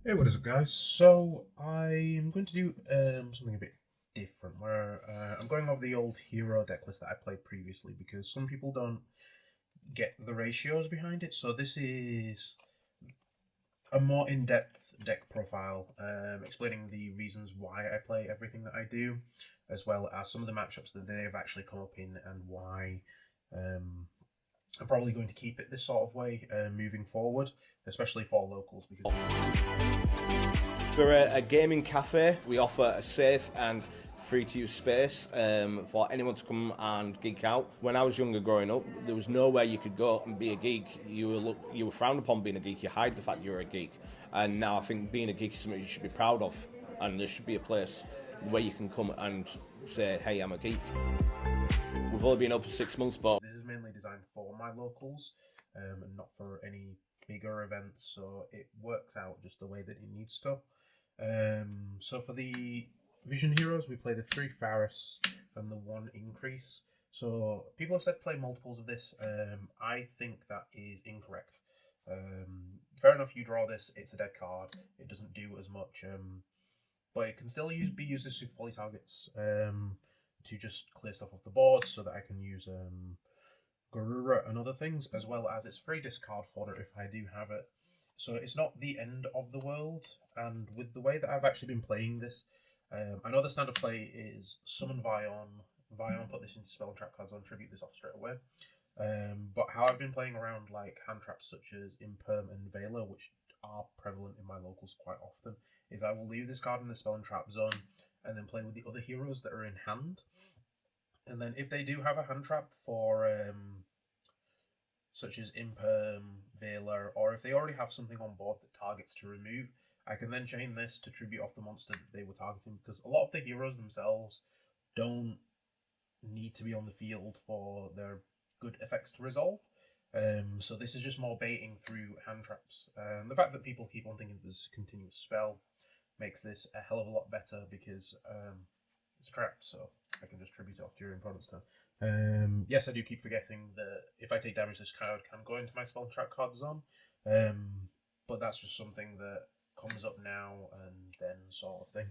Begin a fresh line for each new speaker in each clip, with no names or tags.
Hey, what is up, guys? So I'm going to do something a bit different, where I'm going over the old hero deck list that I played previously because some people don't get the ratios behind it. So this is a more in-depth deck profile, explaining the reasons why I play everything that I do, as well as some of the matchups that they've actually come up in and why. I'm probably going to keep it this sort of way moving forward, especially for locals, because
We're a gaming cafe. We offer a safe and free-to-use space for anyone to come and geek out. When I was younger growing up, there was nowhere you could go and be a geek. You were frowned upon being a geek. You hide the fact you're a geek. And now I think being a geek is something you should be proud of. And there should be a place where you can come and say, hey, I'm a geek. We've only been open 6 months, but
this is mainly designed for my locals and not for any bigger events, so it works out just the way that it needs to. So for the Vision Heroes, we play the 3 Faris and the 1 Increase. So people have said play multiples of this. I think that is incorrect. Fair enough, you draw this, it's a dead card, it doesn't do as much, but it can still be used as super poly targets to just clear stuff off the board so that I can use Garura and other things, as well as it's free discard fodder if I do have it. So it's not the end of the world, and with the way that I've actually been playing this, I know the standard play is summon Vion, put this into spell and trap cards on, tribute this off straight away. But how I've been playing around like hand traps such as Imperm and Veiler, which are prevalent in my locals quite often, is I will leave this card in the spell and trap zone and then play with the other heroes that are in hand. And then if they do have a hand trap for such as Imperm, Veiler, or if they already have something on board that targets to remove, I can then chain this to tribute off the monster that they were targeting, because a lot of the heroes themselves don't need to be on the field for their good effects to resolve. So this is just more baiting through hand traps. The fact that people keep on thinking there's a continuous spell makes this a hell of a lot better because it's a trap, so I can just tribute it off during opponent's turn. Yes, I do keep forgetting that if I take damage, this card can go into my spell and trap card zone, but that's just something that comes up now and then sort of thing.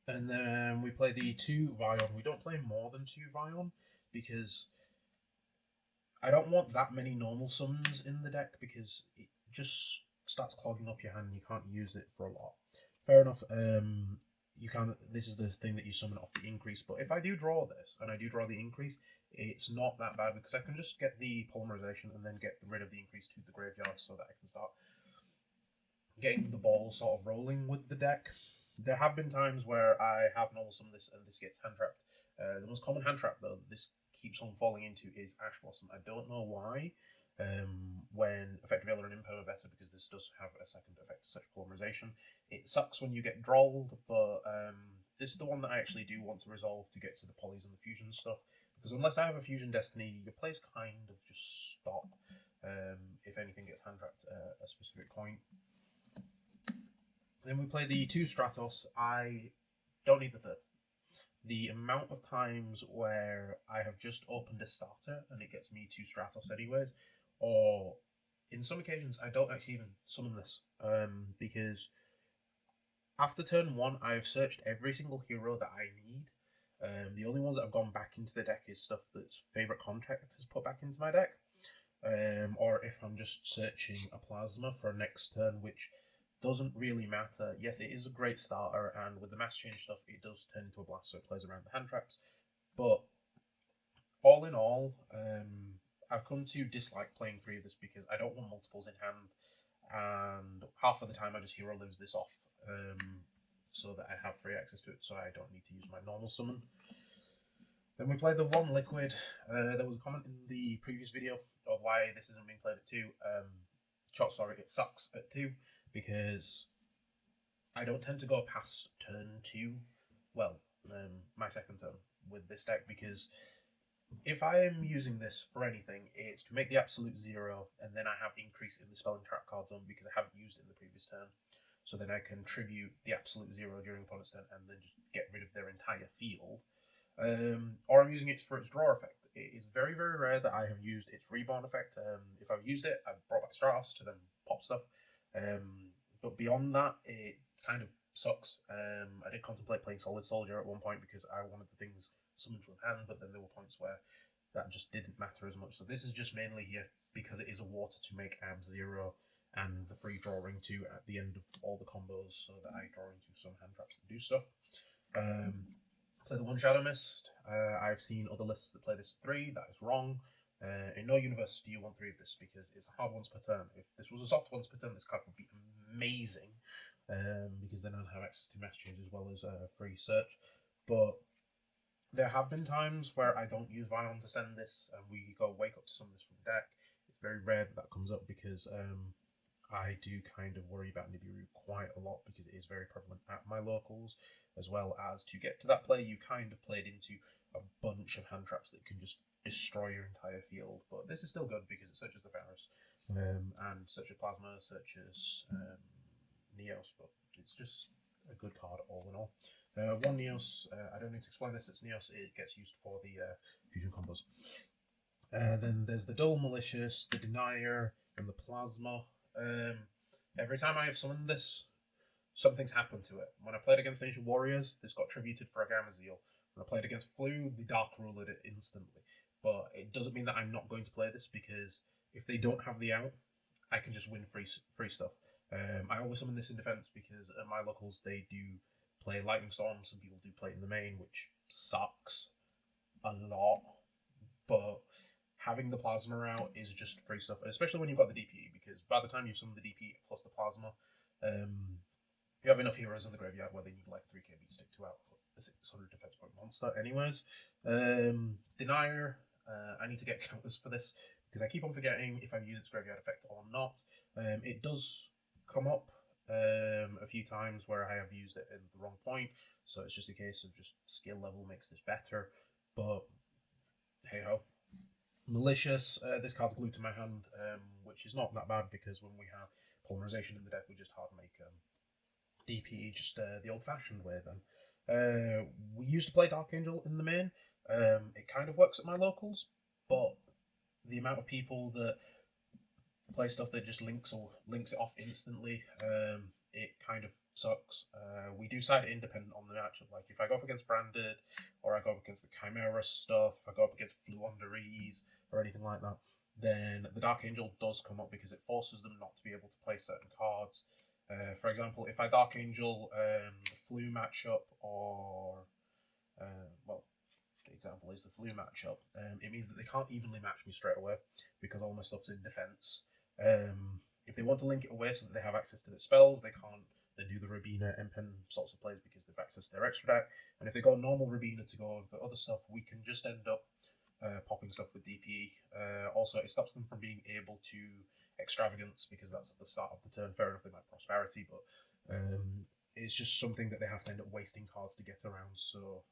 And then we play the 2 Vion. We don't play more than 2 Vion because I don't want that many normal summons in the deck because it just starts clogging up your hand and you can't use it for a lot. Fair enough, you can. This is the thing that you summon off the increase, but if I do draw this and I do draw the increase, it's not that bad because I can just get the polymerization and then get rid of the increase to the graveyard so that I can start getting the ball sort of rolling with the deck. There have been times where I have normal summon this and this gets hand trapped. The most common hand trap though this keeps on falling into is Ash Blossom. I don't know why. When Effective Veiler and Imperm are better because this does have a second effect such polymerization. It sucks when you get drolled, but this is the one that I actually do want to resolve to get to the polys and the fusion stuff. Because unless I have a Fusion Destiny, your plays kind of just stop if anything gets hand trapped at a specific point. Then we play the 2 Stratos. I don't need the third. The amount of times where I have just opened a starter and it gets me 2 Stratos anyways, or in some occasions I don't actually even summon this because after turn 1 I've searched every single hero that I need. The only ones that have gone back into the deck is stuff that's Favourite Contact has put back into my deck, or if I'm just searching a Plasma for next turn, which doesn't really matter. Yes, it is a great starter, and with the mass change stuff, it does turn into a blast, so it plays around the hand traps. But all in all, I've come to dislike playing 3 of this because I don't want multiples in hand, and half of the time I just hero lives this off, so that I have free access to it, so I don't need to use my normal summon. Then we played the 1 Liquid. There was a comment in the previous video of why this isn't being played at 2. Short story, it sucks at 2 because I don't tend to go past turn 2, well, my second turn with this deck, because if I am using this for anything, it's to make the absolute 0, and then I have increase in the spell and trap card zone because I haven't used it in the previous turn. So then I can tribute the absolute 0 during opponent's turn and then just get rid of their entire field. Or I'm using it for its draw effect. It is very, very rare that I have used its reborn effect. If I've used it, I've brought back Stratos to then pop stuff. but beyond that, it kind of sucks. I did contemplate playing Solid Soldier at one point because I wanted the things summoned from hand, but then there were points where that just didn't matter as much. So this is just mainly here because it is a water to make Ab Zero and the free drawing two at the end of all the combos, so that I draw into some hand traps and do stuff. Play the one Shadow Mist. I've seen other lists that play this at 3. That is wrong. In no universe do you want 3 of this because it's hard once per turn. If this was a soft once per turn, this card would be amazing because then I'd have access to messages as well as free search. But there have been times where I don't use Vion to send this and we go wake up to summon this from the deck. It's very rare that comes up because I do kind of worry about Nibiru quite a lot because it is very prevalent at my locals, as well as to get to that play, you kind of played into a bunch of hand traps that can just destroy your entire field. But this is still good because it searches the Varus and searches Plasma, searches Neos, but it's just a good card all in all. One Neos, I don't need to explain this, it's Neos, it gets used for the fusion combos. Then there's the Dull Malicious, the Denier, and the Plasma. Every time I have summoned this, something's happened to it. When I played against Ancient Warriors, this got tributed for a Gamazeel. When I played against Flu, the Dark Ruled it instantly. But it doesn't mean that I'm not going to play this because if they don't have the out, I can just win free stuff. I always summon this in defense because at my locals they do play Lightning Storm. Some people do play it in the main, which sucks a lot. But having the Plasma out is just free stuff, especially when you've got the DPE, because by the time you've summoned the DPE plus the Plasma, you have enough heroes in the graveyard where they need like 3k beat stick to output the 600 defense point monster anyways. Denier, I need to get counters for this, because I keep on forgetting if I've used its graveyard effect or not. It does come up a few times where I have used it in the wrong point, so it's just a case of just skill level makes this better, but hey ho. Malicious, this card's glued to my hand, which is not that bad because when we have polymerization in the deck, we just hard make DP just the old-fashioned way then. We used to play Dark Angel in the main. It kind of works at my locals, but the amount of people that play stuff that just links it off instantly, it kind of sucks. We do side it independent on the matchup. Like if I go up against Branded, or I go up against the Chimera stuff, if I go up against Flu Under Ease, or anything like that, then the Dark Angel does come up because it forces them not to be able to play certain cards. For example, if I Dark Angel the Flu matchup, or well, the example is the Flu matchup, it means that they can't evenly match me straight away because all my stuff's in defense. If they want to link it away so that they have access to the spells, they can't then do the Rabina and Pen sorts of plays because they've access to their extra deck. And if they go normal Rabina to go for other stuff, we can just end up popping stuff with DPE. Also, it stops them from being able to Extravagance because that's at the start of the turn. Fair enough, they might Prosperity, but it's just something that they have to end up wasting cards to get around. So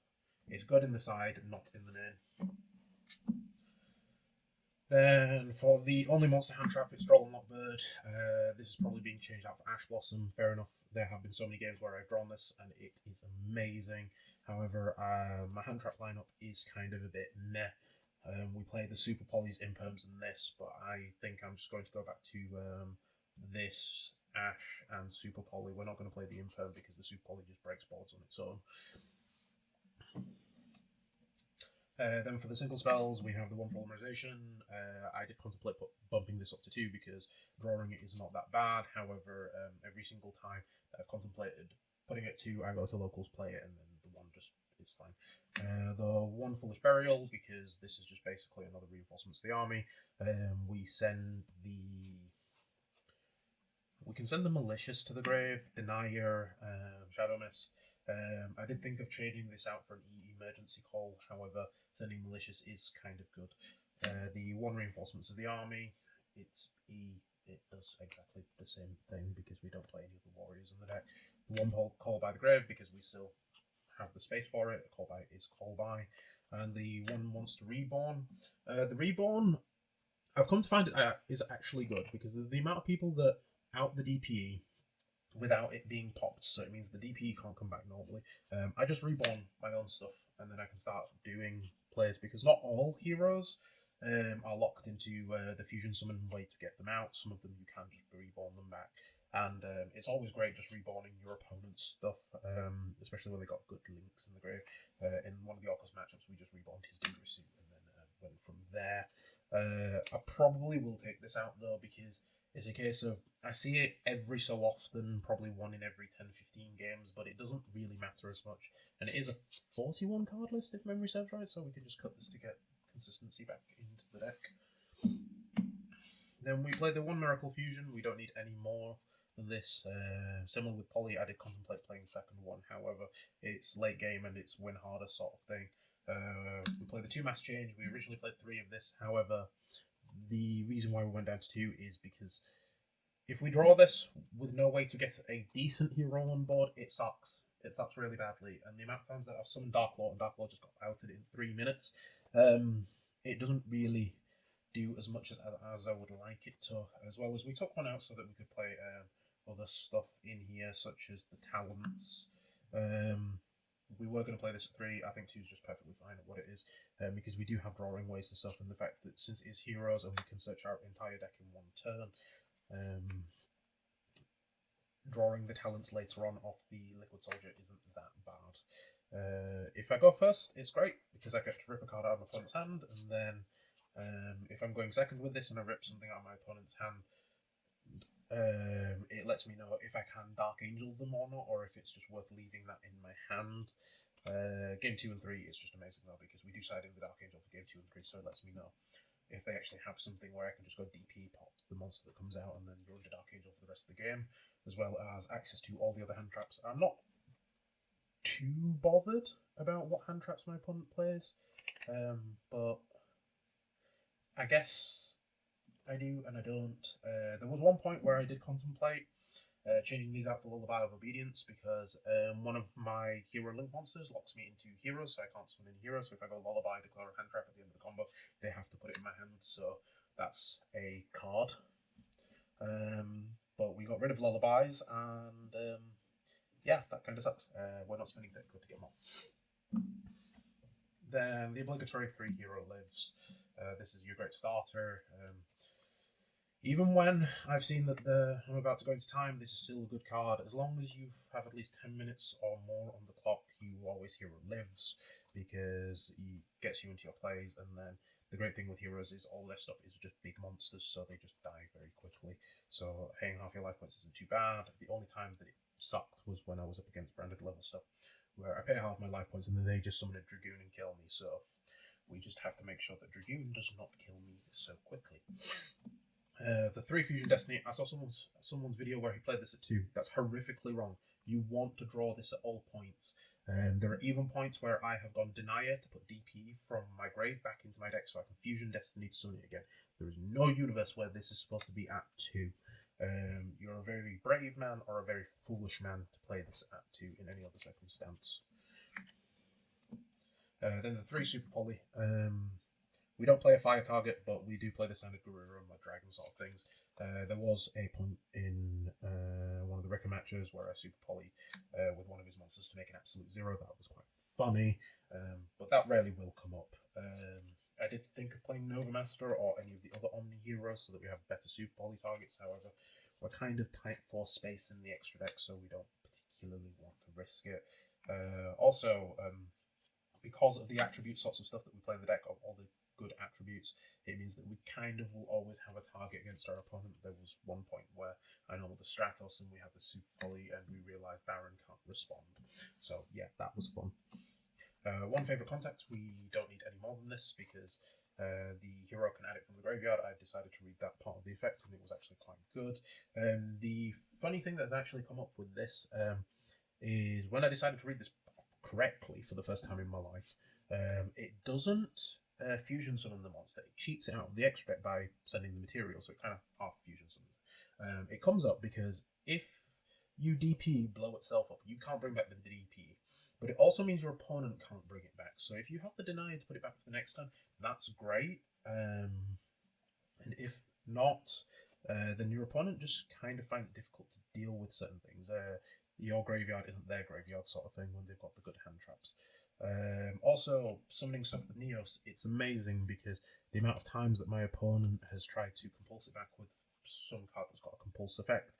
it's good in the side, not in the main. Then for the only monster hand trap, it's Droll and Lockbird. This is probably being changed out for Ash Blossom. Fair enough, there have been so many games where I've drawn this and it is amazing. However, my hand trap lineup is kind of a bit meh. We play the Super Polys, Imperms, and this, but I think I'm just going to go back to this, Ash, and Super Poly. We're not going to play the Imperm because the Super Poly just breaks boards on its own. Then for the single spells, we have the one polymerization. I did contemplate bumping this up to 2 because drawing it is not that bad. However, every single time that I've contemplated putting it 2, I go to locals, play it, and then the one just is fine. The one Foolish Burial, because this is just basically another reinforcement to the army. We can send the Malicious to the grave, Denier, Shadow Mist. I did think of trading this out for an emergency call, however, sending Malicious is kind of good. The one reinforcements of the army, it's E, it does exactly the same thing because we don't play any of the warriors in the deck. The one Call by the Grave because we still have the space for it, Call by is Call by. And the one Monster Reborn. The Reborn, I've come to find it is actually good because the amount of people that out the DPE without it being popped, so it means the DPE can't come back normally. I just reborn my own stuff and then I can start doing plays because not all heroes are locked into the fusion summon way to get them out. Some of them you can just reborn them back. And it's always great just reborning your opponent's stuff, especially when they got good links in the grave. In one of the Orcus matchups, we just reborned his Dingo suit and then went from there. I probably will take this out though, because it's a case of I see it every so often, probably one in every 10-15 games, but it doesn't really matter as much. And it is a 41 card list if memory serves right, so we can just cut this to get consistency back into the deck. Then we played the one Miracle Fusion. We don't need any more than this. Similar with Poly, I did contemplate playing the second one. However, it's late game and it's win harder sort of thing. We played the 2 Mass Change. We originally played 3 of this. However, the reason why we went down to 2 is because if we draw this with no way to get a decent hero on board, it sucks. It sucks really badly. And the amount of times that I've summoned Dark Lord and Dark Lord just got outed in 3 minutes, it doesn't really do as much as I would like it to. As well as we took one out so that we could play other stuff in here, such as the talents. We were going to play this at 3. I think 2 is just perfectly fine at what it is, because we do have drawing ways and stuff, and the fact that since it is heroes and we can search our entire deck in one turn, drawing the talents later on off the Liquid Soldier isn't that bad. If I go first, it's great, because I get to rip a card out of my opponent's hand, and then if I'm going second with this and I rip something out of my opponent's hand, it lets me know if I can Dark Angel them or not, or if it's just worth leaving that in my hand. Game 2 and 3 is just amazing though, because we do side in the Dark Angel for game 2 and 3, so it lets me know if they actually have something where I can just go DP, pop the monster that comes out, and then you're under Dark Angel for the rest of the game, as well as access to all the other hand traps. I'm not too bothered about what hand traps my opponent plays, but I guess I do and I don't. There was one point where I did contemplate changing these out for Lullaby of Obedience, because one of my hero link monsters locks me into heroes, so I can't summon any heroes. So if I go Lullaby, declare a hand trap at the end of the combo, they have to put it in my hand. So that's a card. But we got rid of Lullabies, and yeah, that kind of sucks. We're not spending that good to get more. Then the obligatory 3 hero lives. This is your great starter. Even when I've seen that I'm about to go into time, this is still a good card. As long as you have at least 10 minutes or more on the clock, you always hero lives, because he gets you into your plays. And then the great thing with heroes is all their stuff is just big monsters, so they just die very quickly. So paying half your life points isn't too bad. The only time that it sucked was when I was up against branded level stuff, where I pay half my life points and then they just summon a Dragoon and kill me. So we just have to make sure that Dragoon does not kill me so quickly. The 3 Fusion Destiny, I saw someone's video where he played this at 2. That's horrifically wrong. You want to draw this at all points. There are even points where I have gone Denier to put DP from my grave back into my deck so I can Fusion Destiny to summon it again. There is no universe where this is supposed to be at 2. You're a very brave man or a very foolish man to play this at 2 in any other circumstance. Then the 3 Super Poly. We don't play a fire target, but we do play the standard Guru and like dragon sort of things. There was a point in one of the record matches where I super poly with one of his monsters to make an absolute 0. That was quite funny, but that rarely will come up. I did think of playing Nova Master or any of the other Omni heroes so that we have better super poly targets. However, we're kind of tight for space in the extra deck, so we don't particularly want to risk it. Also, because of the attribute sorts of stuff that we play in the deck, of all the good attributes, it means that we kind of will always have a target against our opponent. There was one point where I know the Stratos and we had the Super Poly and we realised Baron can't respond. So yeah, that was fun. One favourite contact, we don't need any more than this because the hero can add it from the graveyard. I decided to read that part of the effect and it was actually quite good. The funny thing that's actually come up with this is when I decided to read this correctly for the first time in my life, it doesn't fusion summon the monster. It cheats it out of the extra deck by sending the material, so it kind of half fusion summons. It comes up because if you DP blow itself up, you can't bring back the DP, but it also means your opponent can't bring it back. So if you have the deny to put it back for the next turn, that's great. And if not, then your opponent just kind of finds it difficult to deal with certain things. Your graveyard isn't their graveyard sort of thing when they've got the good hand traps. Also, summoning stuff with Neos, it's amazing because the amount of times that my opponent has tried to compulse it back with some card that's got a compulse effect,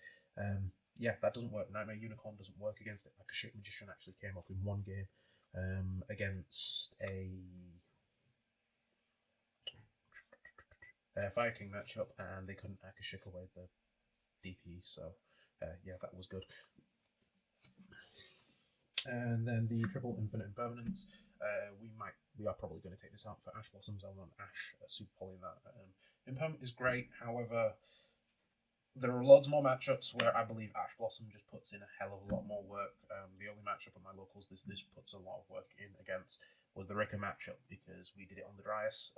Yeah, that doesn't work. Nightmare Unicorn doesn't work against it. Akashic Magician actually came up in one game against a Fire King matchup, and they couldn't Akashic away the DP, so yeah, that was good. And then the triple infinite impermanence. We are probably going to take this out for Ash Blossoms. I want Ash Super Poly in that. Impermanent is great, however, there are loads more matchups where I believe Ash Blossom just puts in a hell of a lot more work. The only matchup at my locals this puts a lot of work in against was the Rika matchup because we did it on the Dryas.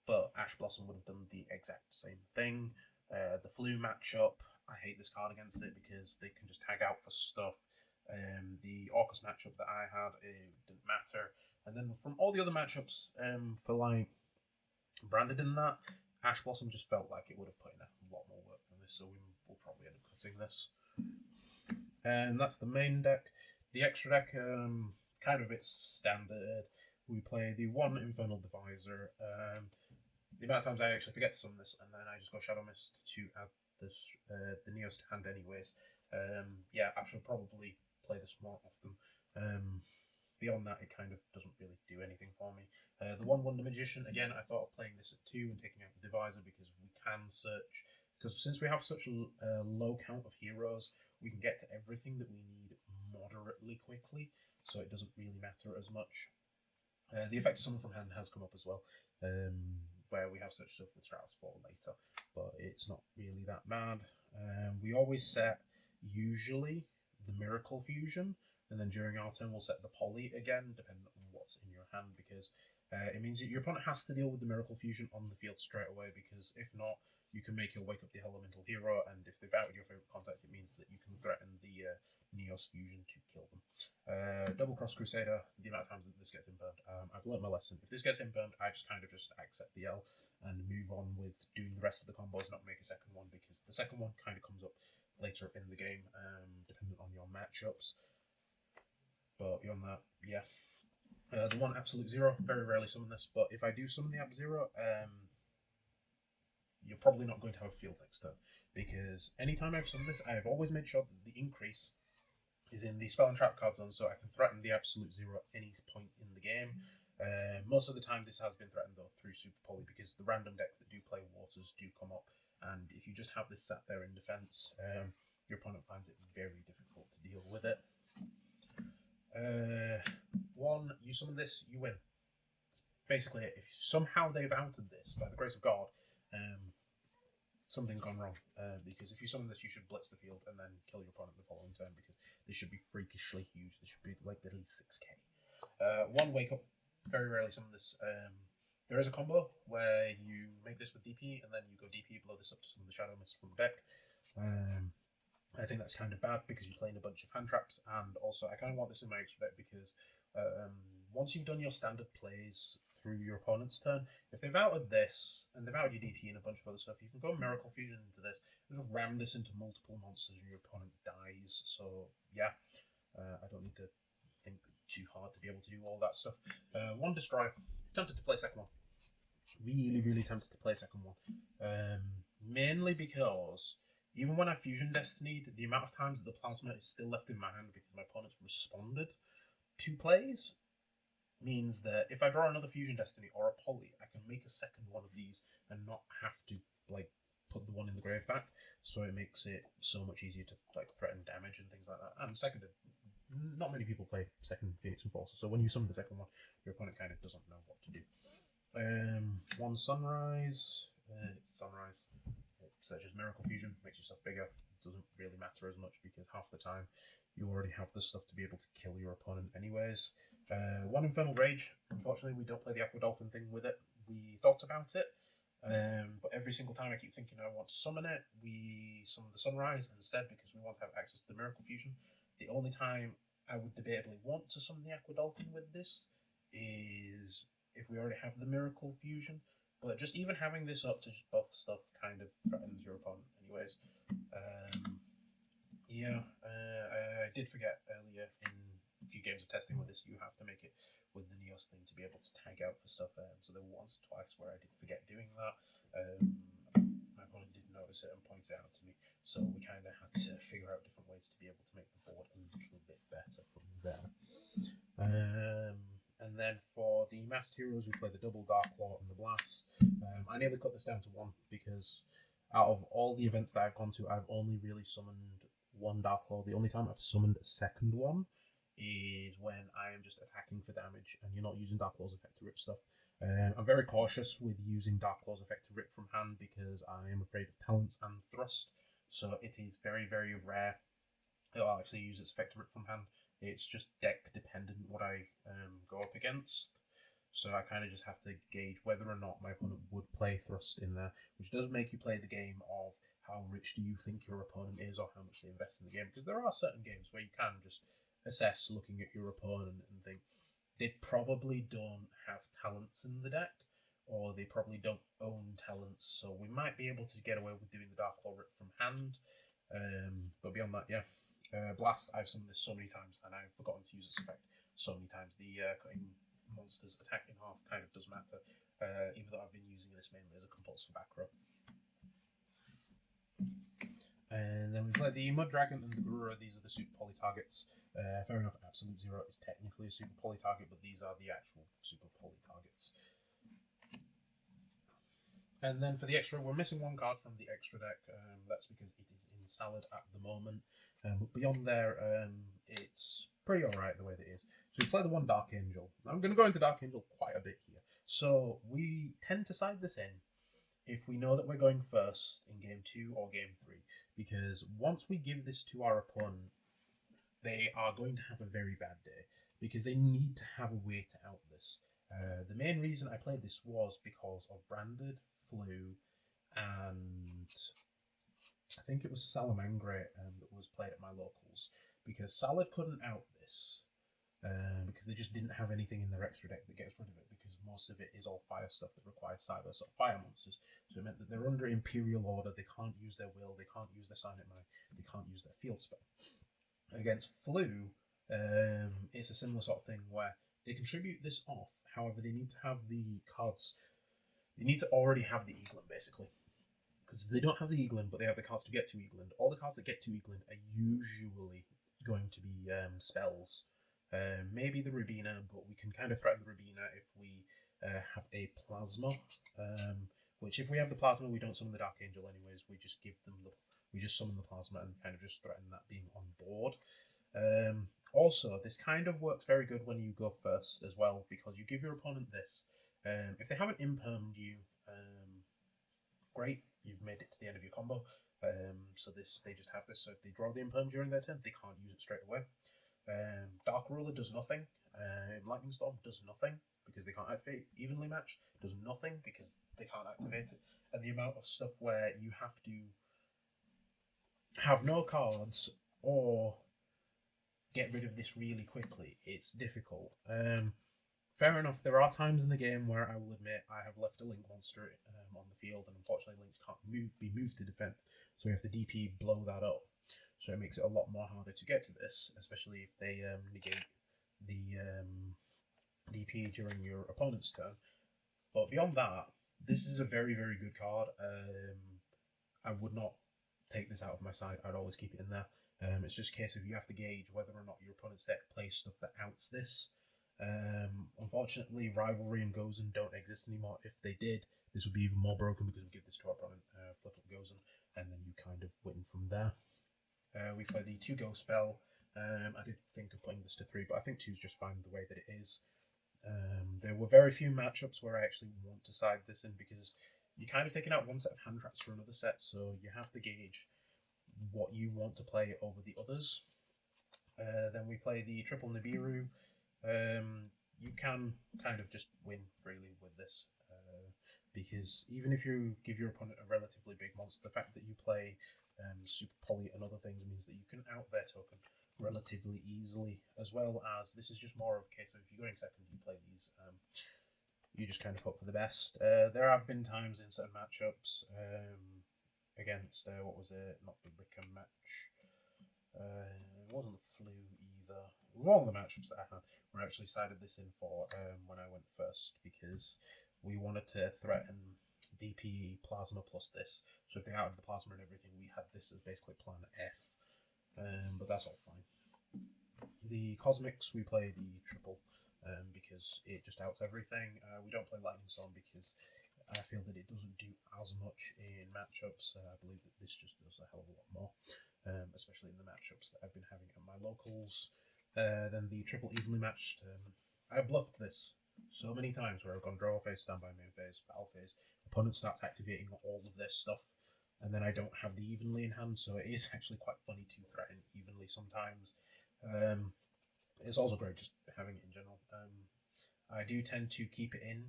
But Ash Blossom would have done the exact same thing. The Flu matchup, I hate this card against it because they can just tag out for stuff. The Orcus matchup that I had, it didn't matter. And then from all the other matchups, for like Branded in that, Ash Blossom just felt like it would have put in a lot more work than this, so we'll probably end up cutting this. And that's the main deck. The extra deck, kind of its standard. We play the one Infernal Divisor. The amount of times I actually forget to summon this, and then I just go Shadow Mist to add this the Neos to hand anyways. Yeah, I should probably play this more often. Beyond that, it kind of doesn't really do anything for me. The One Wonder Magician, again, I thought of playing this at 2 and taking out the Divisor because we can search. Because since we have such a low count of heroes, we can get to everything that we need moderately quickly, so it doesn't really matter as much. The effect of Summon from Hand has come up as well, where we have such stuff with Strauss for later, but it's not really that bad. We always set, usually, the Miracle Fusion, and then during our turn we'll set the Poly again, depending on what's in your hand, because it means that your opponent has to deal with the Miracle Fusion on the field straight away, because if not, you can make your Wake Up the Elemental Hero, and if they've outed your favourite contact, it means that you can threaten the Neos Fusion to kill them. Double Cross Crusader, the amount of times that this gets imburned. I've learnt my lesson. If this gets imburned, I just kind of just accept the L and move on with doing the rest of the combos, not make a second one, because the second one kind of comes up later in the game, depending on your matchups. But beyond that, yeah. The one Absolute Zero, very rarely summon this, but if I do summon the Ab Zero, you're probably not going to have a field next turn, because anytime I've summoned this, I've always made sure that the increase is in the spell and trap card zone, so I can threaten the Absolute Zero at any point in the game. Most of the time this has been threatened though through Super Poly, because the random decks that do play Waters do come up, and if you just have this sat there in defense, your opponent finds it very difficult to deal with it. One, you summon this, you win. Basically, if somehow they've outed this, by the grace of God, something's gone wrong. Because if you summon this, you should blitz the field and then kill your opponent the following turn, because this should be freakishly huge. This should be like at least 6k. One Wake Up, very rarely summon this. There is a combo where you make this with DP, and then you go DP, blow this up to summon the Shadow Mist from deck. I think that's kind of bad because you're playing a bunch of hand traps, and also I kind of want this in my extra deck because once you've done your standard plays through your opponent's turn, if they've outed this and they've outed your DP and a bunch of other stuff, you can go Miracle Fusion into this and just ram this into multiple monsters and your opponent dies. So yeah, I don't need to think too hard to be able to do all that stuff. One Destroy, tempted to play second one. Really tempted to play second one. Mainly because even when I Fusion Destinied, the amount of times that the Plasma is still left in my hand because my opponent's responded to plays means that if I draw another Fusion Destiny or a Poly, I can make a second one of these and not have to like put the one in the grave back. So it makes it so much easier to like threaten damage and things like that. And second, not many people play second Phoenix Enforcer, so when you summon the second one, your opponent kind of doesn't know what to do. One Sunrise, Sunrise. Such as Miracle Fusion, makes yourself bigger. It doesn't really matter as much because half the time you already have the stuff to be able to kill your opponent anyways. One Infernal Rage. Unfortunately, we don't play the Aqua Dolphin thing with it. We thought about it, but every single time I keep thinking I want to summon it, we summon the Sunrise instead because we want to have access to the Miracle Fusion. The only time I would debatably want to summon the Aqua Dolphin with this is if we already have the Miracle Fusion. But just even having this up to just buff stuff kind of threatens your opponent anyways. I did forget earlier in a few games of testing with this, you have to make it with the Neos thing to be able to tag out for stuff. So there were once or twice where I did forget doing that. My opponent did notice it and point it out to me. So we kind of had to figure out different ways to be able to make the board a little bit better from there. And then for the Masked Heroes, we play the double Dark Claw and the Blast. I nearly cut this down to one because out of all the events that I've gone to, I've only really summoned one Dark Claw. The only time I've summoned a second one is when I am just attacking for damage and you're not using Dark Claw's effect to rip stuff. I'm very cautious with using Dark Claw's effect to rip from hand because I am afraid of talents and thrust. So it is very, very rare I'll actually use its effect to rip from hand. It's just deck dependent what I go up against. So I kind of just have to gauge whether or not my opponent would play thrust in there, which does make you play the game of how rich do you think your opponent is or how much they invest in the game. Because there are certain games where you can just assess looking at your opponent and think they probably don't have talents in the deck, or they probably don't own talents. So we might be able to get away with doing the Dark Claw rip from hand. But beyond that, yeah. Blast, I've summoned this so many times and I've forgotten to use its effect so many times. The cutting monsters attack in half kind of does matter, even though I've been using this mainly as a compulsive back row. And then we've got the Mud Dragon and the Garura. These are the super poly targets. Fair enough, Absolute Zero is technically a super poly target, but these are the actual super poly targets. And then for the extra, we're missing one card from the extra deck. That's because it is in Salad at the moment. But beyond there, it's pretty alright the way that it is. So we play the one Dark Angel. I'm going to go into Dark Angel quite a bit here. So we tend to side this in if we know that we're going first in game 2 or game 3. Because once we give this to our opponent, they are going to have a very bad day. Because they need to have a way to out this. The main reason I played this was because of Branded, Flu, and I think it was Salamangre that was played at my locals, because Salad couldn't out this because they just didn't have anything in their extra deck that gets rid of it, because most of it is all fire stuff that requires cyber, sort of fire monsters. So it meant that they're under Imperial Order, they can't use their will, they can't use their Silent Mind, they can't use their field spell. Against Flu, it's a similar sort of thing where they contribute this off, however they need to have the cards. They need to already have the Eaglin, basically. Because if they don't have the Eaglin, but they have the cards to get to Eaglin, all the cards that get to Eaglin are usually going to be spells. Maybe the Rubina, but we can kind of threaten the Rubina if we have a Plasma. Which, if we have the Plasma, we don't summon the Dark Angel anyways. We just give them we just summon the Plasma and kind of just threaten that being on board. Also, this kind of works very good when you go first as well, because you give your opponent this. If they haven't impermed you, great, you've made it to the end of your combo. So they just have this. So if they draw the imperm during their turn, they can't use it straight away. Dark Ruler does nothing. Lightning Storm does nothing because they can't activate. Evenly Matched does nothing because they can't activate it. And the amount of stuff where you have to have no cards or get rid of this really quickly, it's difficult. Fair enough, there are times in the game where I will admit I have left a Link monster on the field, and unfortunately Links can't be moved to defense, so we have to DP blow that up. So it makes it a lot more harder to get to this, especially if they negate the DP during your opponent's turn. But beyond that, this is a very, very good card. I would not take this out of my side. I'd always keep it in there. It's just a case of you have to gauge whether or not your opponent's deck plays stuff that outs this. Unfortunately, Rivalry and Gozen don't exist anymore. If they did, this would be even more broken because we give this to our opponent, flip up Gozen, and then you kind of win from there. We play the 2-go spell. I did think of playing this to 3, but I think 2 is just fine the way that it is. There were very few matchups where I actually want to side this in, because you're kind of taking out one set of hand traps for another set, so you have to gauge what you want to play over the others. Then we play the triple Nibiru. You can kind of just win freely with this, because even if you give your opponent a relatively big monster, the fact that you play Super Poly and other things means that you can out their token relatively easily, as well as this is just more of a case of if you're going second, you play these. You just kind of hope for the best. There have been times in certain matchups against, what was it? Not the Wickham match. It wasn't the Flu either. One of the matchups that I had, we actually sided this in for when I went first, because we wanted to threaten DP plasma plus this. So if they added the plasma and everything, we had this as basically plan F. But that's all fine. The cosmics, we play the triple because it just outs everything. We don't play lightning storm because I feel that it doesn't do as much in matchups. I believe that this just does a hell of a lot more, especially in the matchups that I've been having at my locals. Then the triple evenly matched. I bluffed this so many times where I've gone draw phase, standby main phase, battle phase. Opponent starts activating all of this stuff, and then I don't have the evenly in hand, so it is actually quite funny to threaten evenly sometimes. It's also great just having it in general. I do tend to keep it in,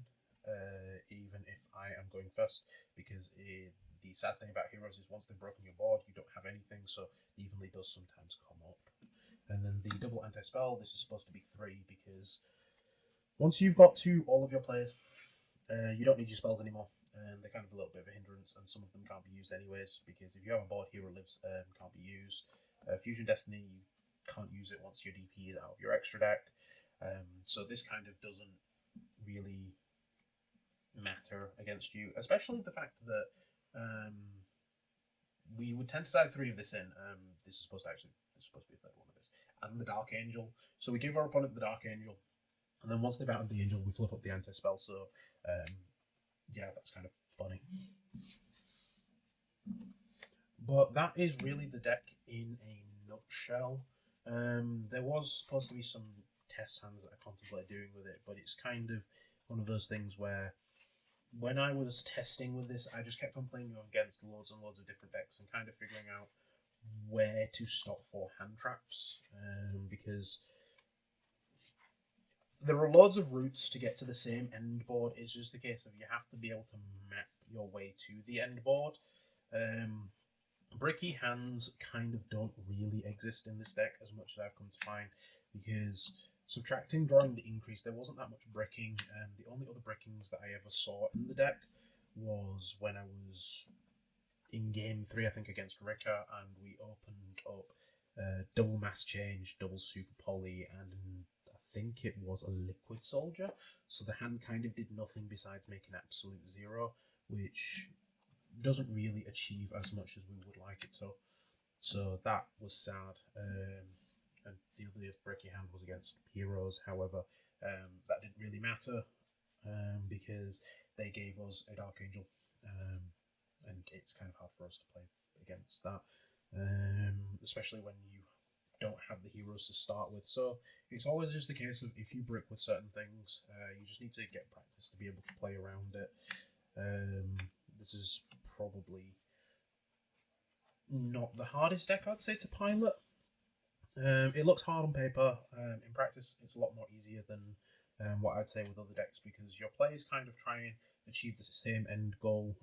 even if I am going first, because the sad thing about heroes is once they've broken your board, you don't have anything, so evenly does sometimes come up. And then the double anti-spell, this is supposed to be 3, because once you've got to all of your plays, you don't need your spells anymore. They're kind of a little bit of a hindrance, and some of them can't be used anyways, because if you have a board, Hero Lives can't be used. Fusion Destiny, you can't use it once your DP is out of your extra deck. So this kind of doesn't really matter against you, especially the fact that we would tend to side 3 of this in. This is supposed to be a third one of this, and the Dark Angel. So we give our opponent the Dark Angel, and then once they've outed the Angel, we flip up the anti-spell. So yeah, that's kind of funny. But that is really the deck in a nutshell. There was supposed to be some test hands that I contemplated doing with it, but it's kind of one of those things where when I was testing with this, I just kept on playing against loads and loads of different decks and kind of figuring out where to stop for hand traps, because there are loads of routes to get to the same end board. It's just a case of you have to be able to map your way to the end board. Bricky hands kind of don't really exist in this deck as much as I've come to find, because subtracting drawing the increase, there wasn't that much bricking. The only other brickings that I ever saw in the deck was when I was in game 3, I think, against Rika, and we opened up double mass change, double super poly, and I think it was a liquid soldier. So the hand kind of did nothing besides make an absolute 0, which doesn't really achieve as much as we would like it to. So that was sad. And the other bricky hand was against heroes. However, that didn't really matter because they gave us a Dark Angel, and it's kind of hard for us to play against that, especially when you don't have the heroes to start with. So it's always just a case of if you brick with certain things, you just need to get practice to be able to play around it. This is probably not the hardest deck I'd say to pilot. It looks hard on paper. In practice, it's a lot more easier than what I'd say with other decks, because your players kind of try and achieve the same end goal.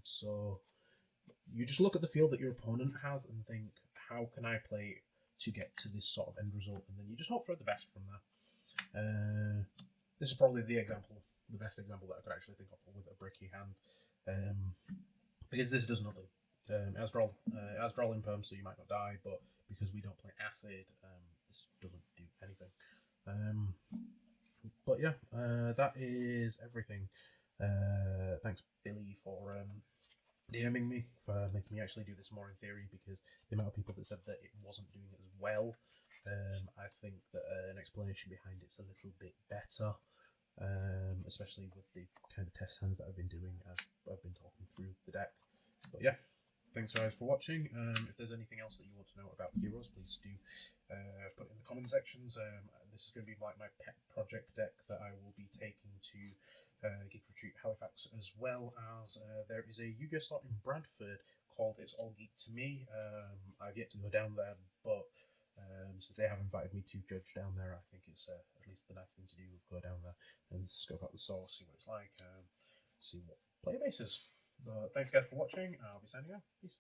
So you just look at the field that your opponent has and think, how can I play to get to this sort of end result? And then you just hope for the best from there. This is probably the best example that I could actually think of with a bricky hand, because this does nothing. As draw in perm, so you might not die, but because we don't play acid, this doesn't do anything. But yeah, that is everything. Thanks, Billy, for DMing me, for making me actually do this more in theory, because the amount of people that said that it wasn't doing it as well, I think that an explanation behind it's a little bit better, especially with the kind of test hands that I've been doing as I've been talking through the deck. But yeah, thanks guys for watching. If there's anything else that you want to know about heroes, please do put it in the comment sections. This is going to be like my pet project deck that I will be taking to Geek Retreat Halifax, as well as there is a Yu-Gi-Oh store in Bradford called It's All Geek to Me. I've yet to go down there, but since they have invited me to judge down there, I think it's at least the nice thing to do, go down there and scope out the store, see what it's like, see what player base is. Thanks guys for watching. I'll be signing out. Peace.